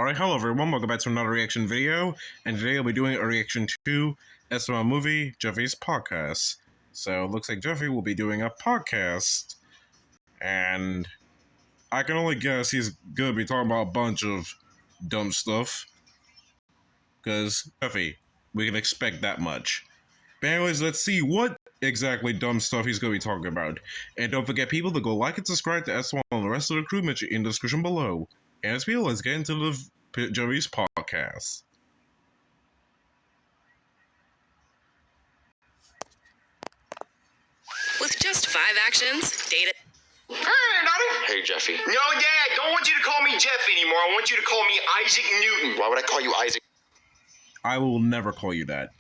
Alright, hello everyone, welcome back to another reaction video, and today I'll be doing a reaction to SML movie, Jeffy's podcast. So, it looks like Jeffy will be doing a podcast, and I can only guess he's gonna be talking about a bunch of dumb stuff, because, Jeffy, we can expect that much. But anyways, let's see what exactly dumb stuff he's gonna be talking about. And don't forget, people, to go like and subscribe to SML and the rest of the crew mentioned in the description below. And as people, let's get into the Jeffy's podcast. With just 5 actions, data... Hey, Daddy. Hey, Jeffy. No, Dad, I don't want you to call me Jeff anymore. I want you to call me Isaac Newton. Why would I call you Isaac I will never call you that.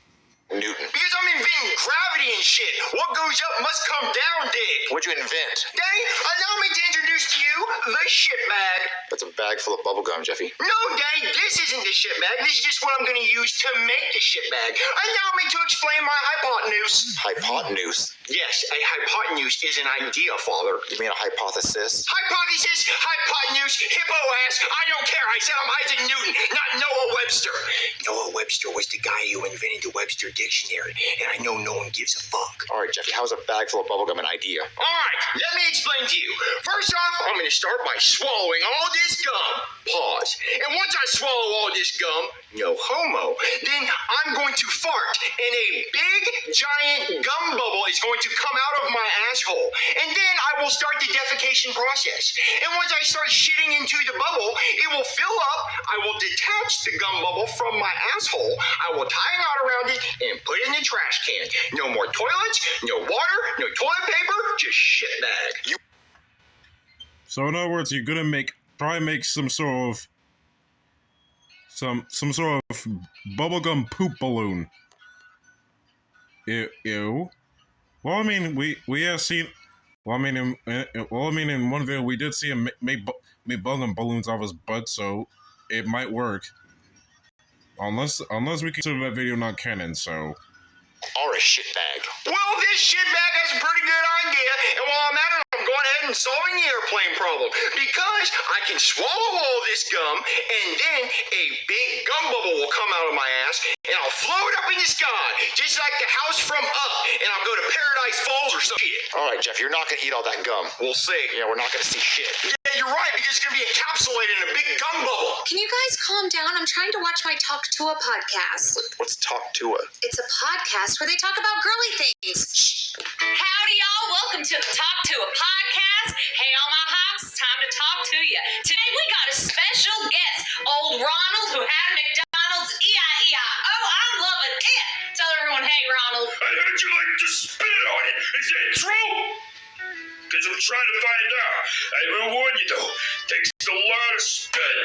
Newton? Because I'm inventing gravity and shit. What goes up must come down, Dick. What'd you invent? Daddy, allow me to introduce to you the shit bag. That's a bag full of bubblegum, Jeffy. No, Daddy, this isn't the shit bag. This is just what I'm going to use to make the shit bag. Allow me to explain my hypotenuse. Hypotenuse? Yes, a hypotenuse is an idea, Father. You mean a hypothesis? Hypothesis, hypotenuse, hippo ass. I don't care. I said I'm Isaac Newton, not Noah Webster. Noah Webster was the guy who invented the Webster Dictionary, and I know no one gives a fuck. All right, Jeffy, how's a bag full of bubblegum an idea? All right, let me explain to you. First off, I'm going to start by swallowing all this gum. Pause. And once I swallow all this gum, no homo, then I'm going to fart, and a big, giant gum bubble is going to come out of my asshole. And then I will start the defecation process. And once I start shitting into the bubble, it will fill up. I will detach the gum bubble from my asshole. I will tie a knot around it and put it in the trash can. No more toilets, no water, no toilet paper, just shit bag. So in other words, you're gonna try and make some sort of bubblegum poop balloon. Ew. Well, I mean, we have seen. Well, I mean, in one video we did see him make bubblegum balloons out of his butt, so it might work. Unless we consider that video not canon, so. Or a shit bag. Well, this shit bag has a pretty good idea, and while I'm at it, I'm going ahead and solving the airplane problem. Because I can swallow all this gum, and then a big gum bubble will come out of my ass, and I'll float up in the sky, just like the house from Up, and I'll go to Paradise Falls or some shit. All right, Jeff, you're not going to eat all that gum. We'll see. Yeah, we're not going to see shit. Yeah, you're right, because it's going to be encapsulated in a big gum bubble. Can you guys calm down? I'm trying to watch my Talk to a podcast. What's Talk to a? It's a podcast where they talk about girly things. Shh. Howdy, y'all. Welcome to the Talk to a podcast. Hey, all my hops, it's time to talk to you. Today we got a special guest, old Ronald, who had a McDonald's. E-I-E-I-O. I'm loving it. Tell everyone, hey, Ronald. I heard you like to spit on it. Is that true? Because I'm trying to find out. I will warn you, though. Takes a lot of spit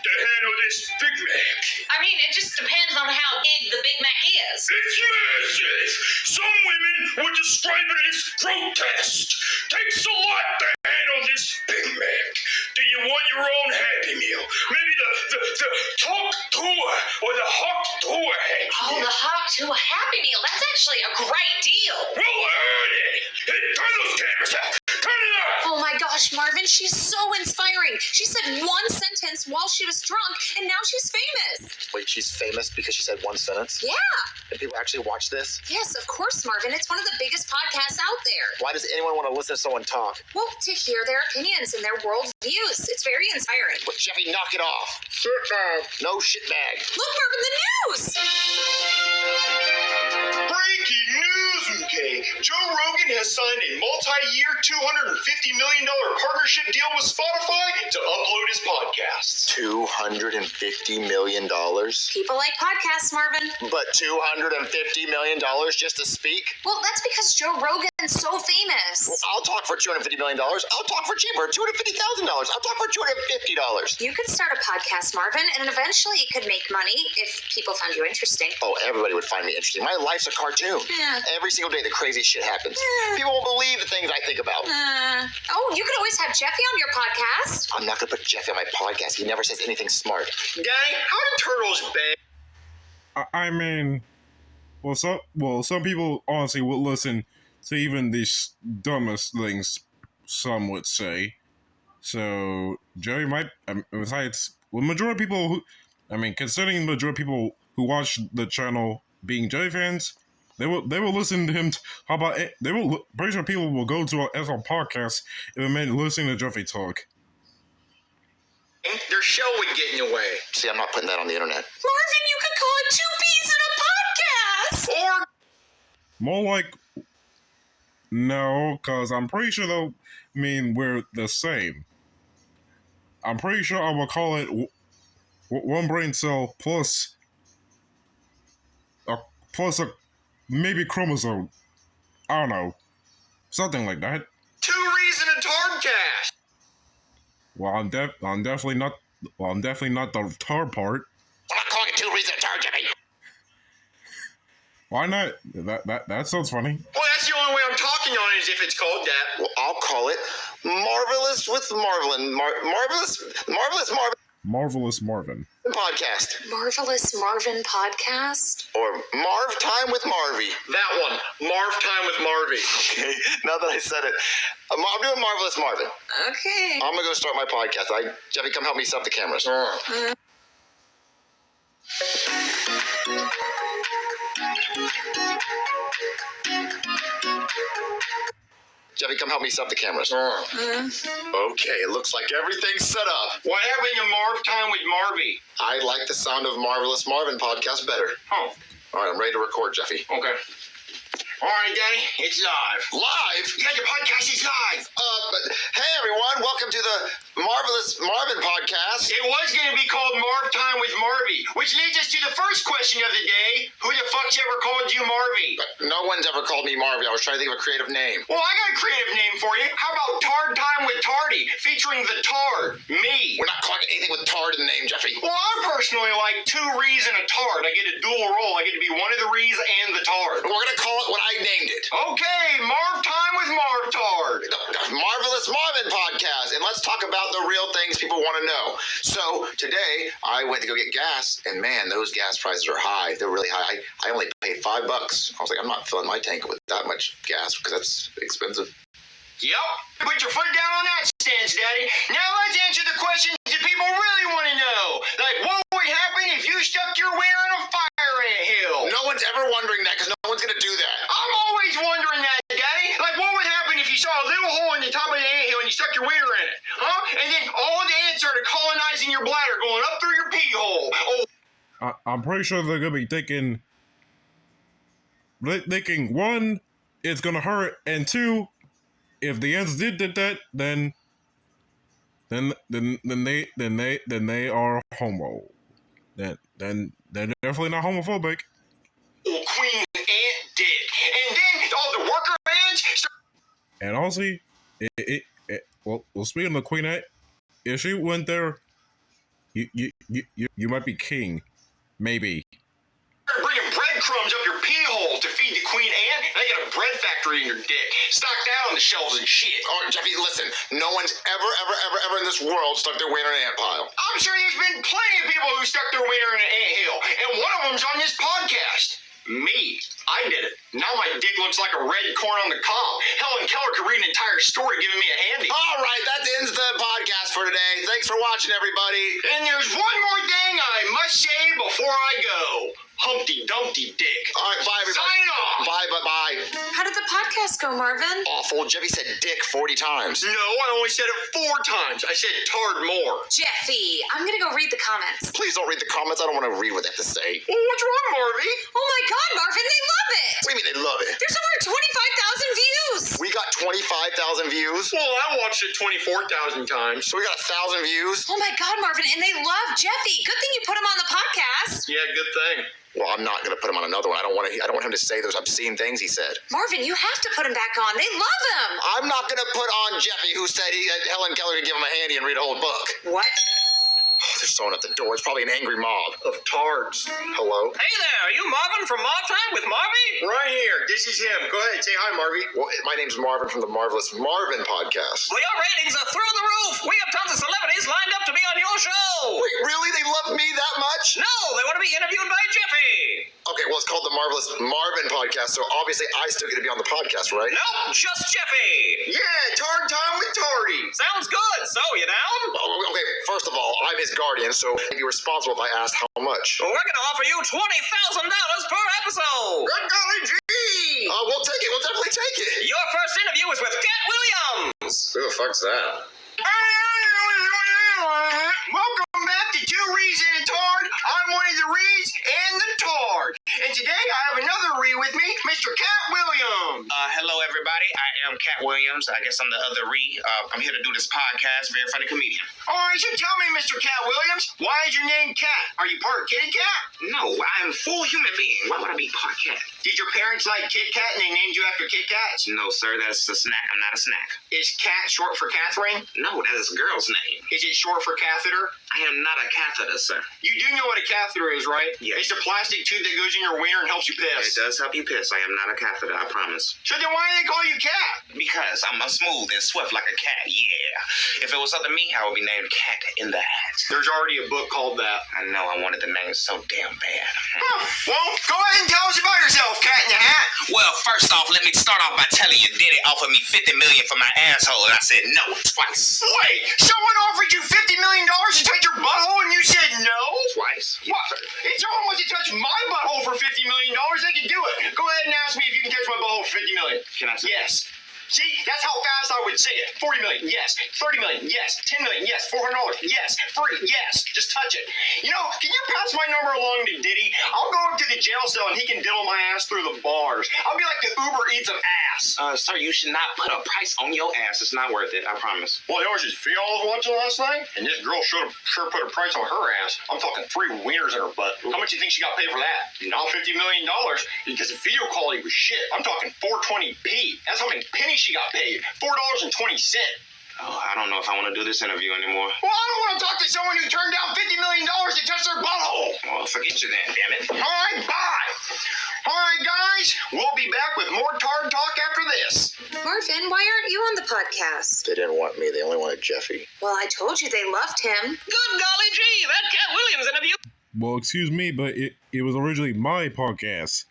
to handle this Big Mac. I mean, it just depends on how big the Big Mac is. It's massive. Some women would describe it as grotesque. Takes a lot to handle this Big Mac. Do you want your own Happy Meal? Maybe the Talk to or the Hawk to Happy Oh, Meal. the Hawk to a Happy Meal. That's actually a great deal. Well, earn it. Hey, turn those cameras off. Turn it off. Oh my gosh, Marvin, she's so inspiring. She said one sentence while she was drunk, and now she's famous. Wait, she's famous because she said one sentence? Yeah. And people actually watch this? Yes, of course, Marvin. It's one of the biggest podcasts out there. Why does anyone want to listen to someone talk? Well, to hear their opinions and their world views. It's very inspiring. But Jeffy, knock it off. Shit bag. No shit bag. Look, Marvin, the news! Breaking news, okay? Joe Rogan has signed a multi-year $250 million partnership deal with Spotify to upload his podcasts. $250 million? People like podcasts, Marvin. But $250 million just to speak? Well, that's because Joe Rogan's so famous. Well, I'll talk for $250 million. I'll talk for cheaper, $250,000. I'll talk for $250. You could start a podcast, Marvin, and eventually it could make money if people found you interesting. Oh, everybody would find me interesting. My life's a cartoon. Yeah. Every single day, the craziest shit happens. People won't believe the things I think about. Oh, you could always have Jeffy on your podcast. I'm not going to put Jeffy on my podcast. He never says anything smart. Daddy, how do turtles bang? I mean, some people honestly would listen to even these dumbest things, some would say. So, Joey might, besides majority of people who, considering the majority of people who watch the channel being Jeffy fans, they will listen to him. How about it? Pretty sure people will go to our SML podcast if it meant listening to Jeffy talk. Their show would get in the way. See, I'm not putting that on the internet. Marvin, you could call it Two Peas in a Podcast. Or More like, no, because I'm pretty sure they'll we're the same. I'm pretty sure I will call it one brain cell plus a maybe chromosome. I don't know, something like that. Two Reason a Tardcast. Well, I'm definitely not. Well, I'm definitely not the tar part. I'm not calling it Two Reason a Tard, Jeffy. Why not? That sounds funny. Well, that's the only way I'm talking on it is if it's called that. Well, I'll call it Marvelous with Marvelin. Marvelous Marvelous Marvin. podcast. Marvelous Marvin Podcast? Or Marv Time with Marvy. That one. Marv Time with Marvy. Okay, now that I said it, I'm doing Marvelous Marvin. Okay. I'm gonna go start my podcast. Jeffy, come help me set up the cameras. Jeffy, come help me set up the cameras. Okay, it looks like everything's set up. What happened to Marv Time with Marvy? I like the sound of Marvelous Marvin podcast better. Oh, All right, I'm ready to record, Jeffy. okay. All right, Daddy, it's live. Live? Yeah, your podcast is live. Hey everyone, welcome to the Marvelous Marvin podcast. It was going to be called Marv Time with Marvy, which leads us to the first question of the day. Who the fuck's ever called you Marvy? No one's ever called me Marvy. I was trying to think of a creative name. Well, I got a creative name for you. How about Tard Time with Tardy, featuring the Tard, me? We're not calling it anything with Tard in the name, Jeffy. Well, I personally like Two Rees and a Tard. I get a dual role. I get to be one of the Rees and the Tard. We're gonna call it what I named it. Okay, Marv Time with Marv Tard. The Marvelous Marvin podcast, and let's talk about the real things people want to know. So today I went to go get gas, and man, those gas prices are high. They're really high. I only paid $5. I was like, I'm not filling my tank with that much gas because that's expensive. Yep. Put your foot down on that stance, Daddy. Now let's answer the questions that people really want to know. Like, what would happen if you stuck your wiener in a fire ant hill? No one's ever wondering that because no one's gonna do that. I'm always wondering that, Daddy. Like, what would happen if you saw a little hole in the top of the anthill and you stuck your wiener in it? Huh? And then all the ants started colonizing your bladder, going up through your pee hole. Oh, I'm pretty sure they're gonna be thinking, one, it's gonna hurt, and two, if the ants did that, then they are homo. Then they're definitely not homophobic. Queen Ant did, and then all the worker ants. And honestly, well, speaking of the Queen Ant, if she went there, you might be king, maybe. Bringing breadcrumbs up your pee hole to feed the Queen Ant. And I got a bread factory in your dick. Stock that on the shelves and shit. Oh, Jeffy, listen. No one's ever in this world stuck their wiener in an ant pile. I'm sure there's been plenty of people who stuck their wiener in an anthill, and one of them's on this podcast. Me. I did it. Now my dick looks like a red corn on the cob. Helen Keller could read an entire story giving me a handy. All right, that ends the podcast for today. Thanks for watching, everybody. And there's one more thing I must say before I go. Humpty Dumpty Dick. All right, bye, everybody. Sign off. Bye. How did the podcast go, Marvin? Awful. Jeffy said dick 40 times. No, I only said it 4 times. I said Tard more. Jeffy, I'm gonna go read the comments. Please don't read the comments. I don't want to read what they have to say. Well, what's wrong, Marvy? Oh my God, Marvin, they love it! What do you mean they love it? There's over 25,000 views! We got 25,000 views. Well, I watched it 24,000 times. So we got 1,000 views. Oh my God, Marvin, and they love Jeffy. Good thing you put him on the podcast. Yeah, good thing. Well, I'm not going to put him on another one. I don't want him to say those obscene things he said. Marvin, you have to put him back on. They love him. I'm not going to put on Jeffy, who said Helen Keller could give him a handy and read a whole book. What? Oh, they're someone at the door. It's probably an angry mob. Of Tards. Hello? Hey there, are you Marvin from Marv Time with Marvy? Right here. This is him. Go ahead. Say hi, Marvy. Well, my name's Marvin from the Marvelous Marvin podcast. Well, your ratings are through the roof. We have tons of celebrities lined up to be on your show. Wait, really? They love me that much? No, they want to be interviewed by Jeffy. Okay, well, it's called the Marvelous Marvin Podcast, so obviously I still get to be on the podcast, right? Nope, just Jeffy. Yeah, Tard Time with Tardy. Sounds good. So, you down? Oh, okay, first of all, I'm his guardian, so I'd be responsible if I asked how much. We're gonna offer you $20,000 per episode. Good golly gee. We'll take it. We'll definitely take it. Your first interview is with Cat Williams. Who the fuck's that? Welcome back to Two Rees and a Tard. I'm one of the Rees and the Tard. And today I have another Ree with me, Mr. Cat Williams. Hello, everybody. I am Cat Williams. I guess I'm the other Ree. I'm here to do this podcast. Very funny comedian. All right, so tell me, Mr. Cat Williams, why is your name Cat? Are you part kitty cat? No, I'm a full human being. Why would I be part cat? Did your parents like Kit Kat and they named you after Kit Kats? No, sir. That's a snack. I'm not a snack. Is Cat short for Catherine? No, that is a girl's name. Is it short for catheter? I am not a catheter, sir. You do know what a catheter is, right? Yeah. It's the plastic tube that goes in your wiener and helps you piss. It does help you piss. I am not a catheter. I promise. So then why do they call you Cat? Because I'm smooth and swift like a cat. Yeah. If it was up to me, I would be named Cat in the Hat. There's already a book called that. I know. I wanted the name so damn bad. Well, go ahead and tell us about yourself, Cat in the Hat. Well, first off, let me start off by telling you, Diddy offered me $50 million for my asshole, and I said no twice. Wait, someone offered you $50 million to touch your butthole and you said no? Twice? Yes, What? sir. If someone wants to touch my butthole for $50 million, they can do it. Go ahead and ask me if you can touch my butthole for $50 million. Can I say Yes. See, that's how fast I would say it. 40 million, yes. 30 million, yes. 10 million, yes. $400, yes. Free, yes. Just touch it. You know, can you pass my number along to Diddy? I'll go up to the jail cell and he can diddle my ass through the bars. I'll be like the Uber Eats of ass. Sir, you should not put a price on your ass. It's not worth it, I promise. Well, there was this video I was watching last night, and this girl sure put a price on her ass. I'm talking 3 wieners in her butt. How much do you think she got paid for that? Not $50 million, because the video quality was shit. I'm talking 420p. That's how many pennies she got paid. $4.20. Oh, I don't know if I want to do this interview anymore. Well, I don't want to talk to someone who turned down $50 million to touch their butthole. Well, forget you then, damn it. All right, bye. All right, guys, we'll be back with more Tard Talk after this. Marvin, why aren't you on the podcast? They didn't want me. They only wanted Jeffy. Well, I told you they loved him. Good golly gee, that Cat Williams interview. Well, excuse me, but it was originally my podcast.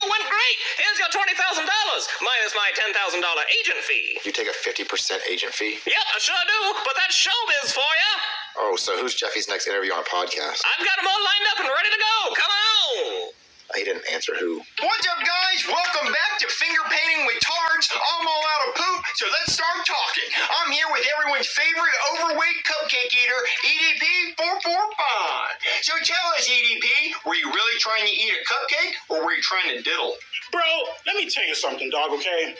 Went great. Here's your $20,000 minus my $10,000 agent fee. You take a 50% agent fee? Yep, I sure do. But that's showbiz for you. Oh, so who's Jeffy's next interview on a podcast? I've got them all lined up and ready to go. Come on. He didn't answer who. What's up, guys? Welcome back to Finger Painting with Tards. I'm all out of poop, so let's start talking. I'm here with everyone's favorite overweight cupcake eater, EDP 445. So tell us, EDP, were you really trying to eat a cupcake, or were you trying to diddle? Bro, let me tell you something, dog, okay?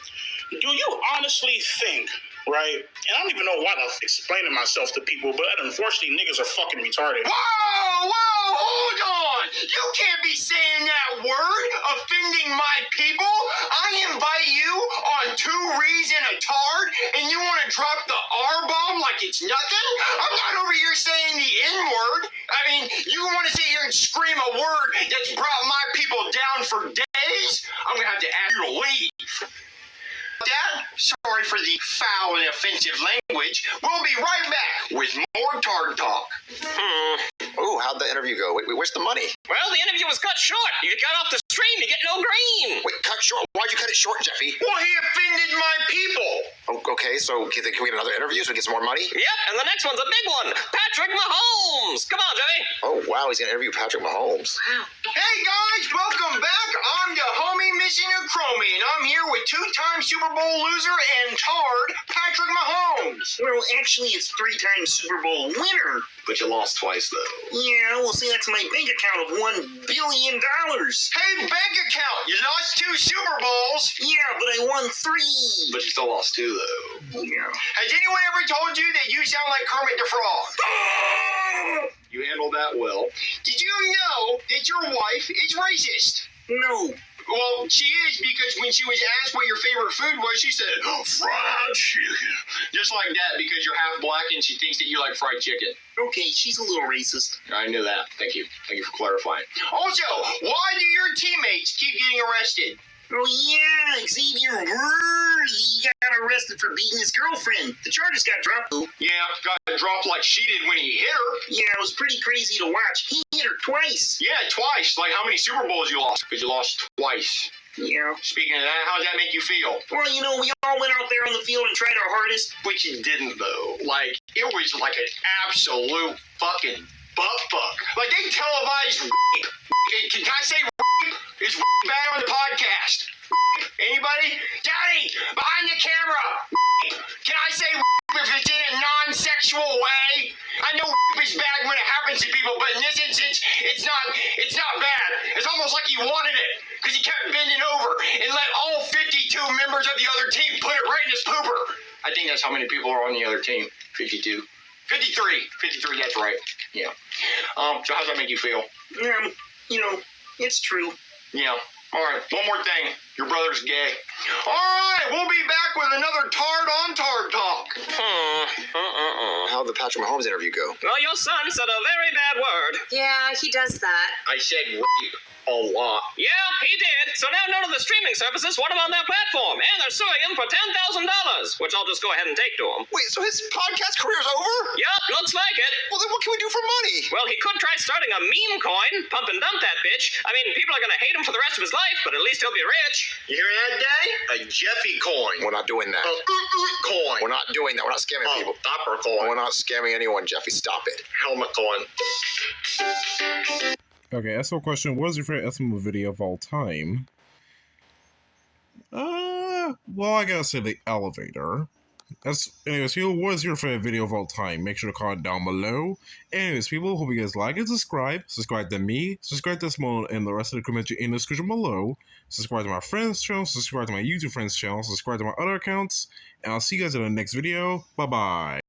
Do you honestly think, right? And I don't even know why to explain to myself to people, but unfortunately, niggas are fucking retarded. Whoa, hold on. You can't be saying that word, offending my people. I invite you on Two Rees and a Tard, and you want to drop the R-bomb like it's nothing? I'm not over here saying the N-word. I mean, you want to sit here and scream a word that's brought my people down for days? I'm going to have to ask you to leave. Dad, sorry for the foul and offensive language. We'll be right back with more Tard Talk. Ooh, how'd the interview go? Wait, where's the money? Well, the interview was cut short. You got off the stream, you get no green. Wait, cut short. Why'd you cut it short, Jeffy? Well, he offended my people. Oh, okay, so can we get another interview so we get some more money? Yep, and the next one's a big one. Patrick Mahomes. Come on, Jeffy. Oh, wow, he's gonna interview Patrick Mahomes. Wow. Hey, guys, welcome back. I'm the homie missing a chromie, and I'm here with 2-time Super Bowl loser and Tard, Patrick Mahomes. Well, actually, it's 3-time Super Bowl winner. But you lost twice, though. Yeah, well, see, that's my bank account of $1 billion. Hey, bank account, you lost 2 Super Bowls. Yeah, but I won 3. But you still lost 2, though. Yeah. Has anyone ever told you that you sound like Kermit the Frog? You handled that well. Did you know that your wife is racist? No. Well, she is, because when she was asked what your favorite food was, she said, fried chicken. Just like that, because you're half black and she thinks that you like fried chicken. Okay, she's a little racist. I knew that. Thank you. Thank you for clarifying. Also, why do your teammates keep getting arrested? Oh, yeah, Xavier Worthy. he got arrested for beating his girlfriend. The charges got dropped. Yeah, got dropped like she did when he hit her. Yeah, it was pretty crazy to watch. He hit her twice. Yeah, twice. Like how many Super Bowls you lost? Because you lost twice. Yeah. Speaking of that, how does that make you feel? Well, you know, we all went out there on the field and tried our hardest. Which you didn't, though. Like, it was like an absolute fucking butt fuck. Like, they televised rape. Can I say rape? Is rape bad on the podcast? Anybody? Daddy, behind the camera. Can I say if it's in a non-sexual way? I know is bad when it happens to people, but in this instance, it's not bad. It's almost like he wanted it, because he kept bending over and let all 52 members of the other team put it right in his pooper. I think that's how many people are on the other team. 52. 53, that's right. Yeah. So how does that make you feel? You know, it's true. Yeah. All right, one more thing. Your brother's gay. All right, we'll be back with another Tard talk. How'd the Patrick Mahomes interview go? Well, your son said a very bad word. Yeah, he does that. I said rape a lot. Yeah, he did. So now none of the streaming services want him on their platform, and they're suing him for $10,000, which I'll just go ahead and take to him. Wait, so his podcast career's over? Yup, looks like it. Well, then what can we do for money? Well, he could try starting a meme coin, pump and dump that bitch. I mean, people are gonna hate him for the rest of his life, but at least he'll be rich. You hear that, Daddy? A Jeffy coin. We're not doing that. Coin. We're not doing that. We're not scamming people. Opera coin. We're not scamming anyone, Jeffy. Stop it. Helmet coin. Okay, SML question, what is your favorite SML video of all time? Well, I gotta say the elevator. Anyways, people, what is your favorite video of all time? Make sure to comment down below. Anyways, people, hope you guys like and subscribe. Subscribe to me, subscribe to SML and the rest of the community in the description below. Subscribe to my friend's channel, subscribe to my YouTube friend's channel, subscribe to my other accounts, and I'll see you guys in the next video. Bye-bye.